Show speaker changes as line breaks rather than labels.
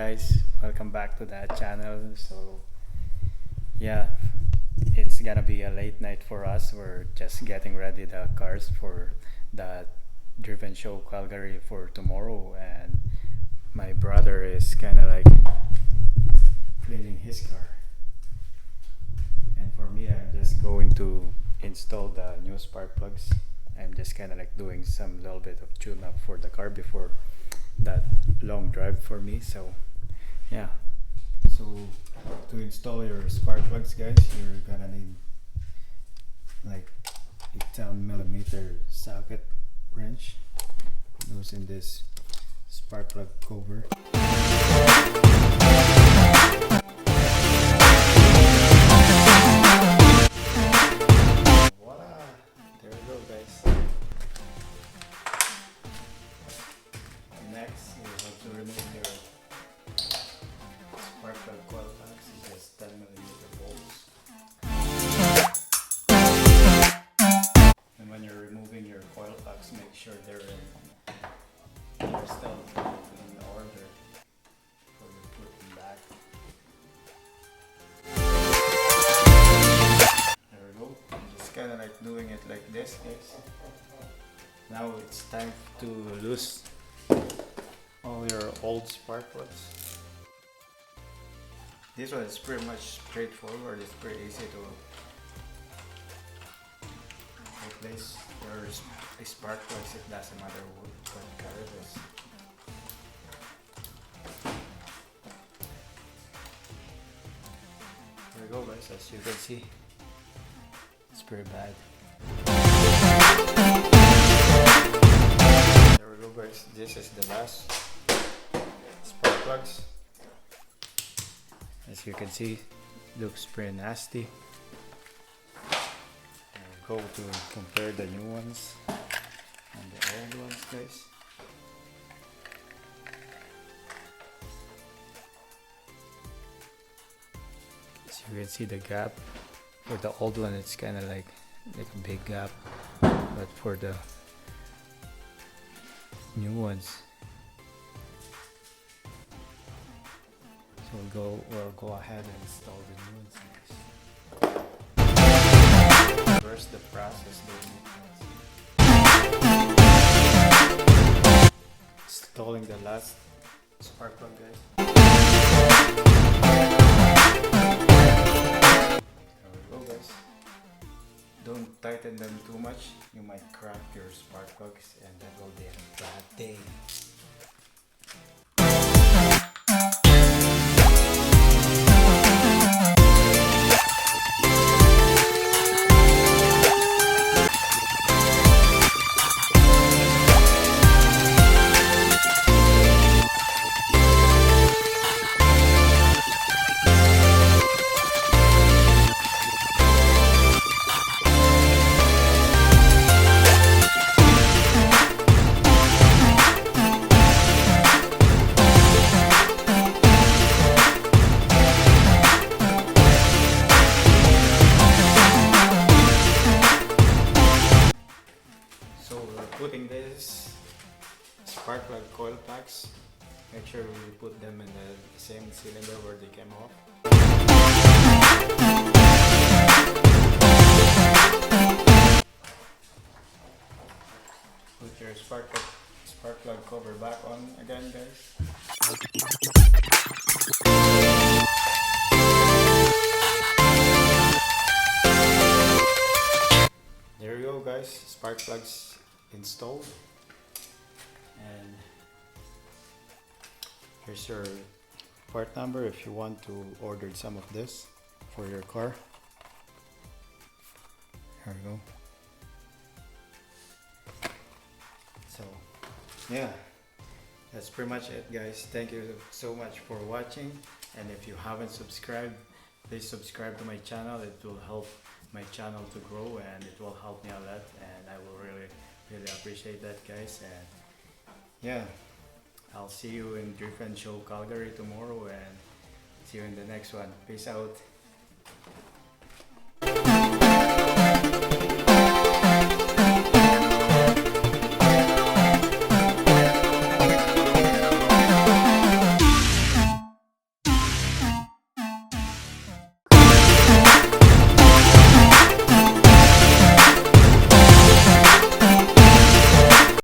guys, welcome back to that channel. So yeah, it's gonna be a late night for us. We're just getting ready the cars for the driven show Calgary for tomorrow, and my brother is kind of like cleaning his car, and for me I'm just going to install the new spark plugs. I'm just kind of like doing some little bit of tune up for the car before that long drive for me. So yeah, so to install your spark plugs, guys, you're gonna need like a 10mm socket wrench. Goes in this spark plug cover. Voila! There we go, guys. Next, you have to remove your spark plug coil packs. It's just 10mm bolts. And when you're removing your coil packs, make sure they're still in order before you put them back. There we go. I'm just kind of like doing it like this, guys. Now it's time to loose all your old spark plugs. This one is pretty much straightforward. It's pretty easy to replace your spark plugs. It doesn't matter what car it is. There we go, guys. As you can see, it's pretty bad. There we go, guys. This is the last spark plugs. As you can see, looks pretty nasty. I'll go to compare the new ones and the old ones, guys. As you can see the gap. For the old one, it's kind of like a big gap, but for the new ones, so we'll go ahead and install the new ones. First, the process installing the last spark plug, guys. There we go, guys. Don't tighten them too much, you might crack your spark plugs and that will be a bad day. Putting this spark plug coil packs, make sure we put them in the same cylinder where they came off. Put your spark plug cover back on again, guys. There you go, guys, spark plugs installed, and here's your part number if you want to order some of this for your car. Here we go. So yeah, that's pretty much it, guys. Thank you so much for watching, and if you haven't subscribed, please subscribe to my channel. It will help my channel to grow and it will help me a lot, and I will really appreciate that, guys. And yeah, I'll see you in Driven Show Calgary tomorrow, and see you in the next one. Peace out.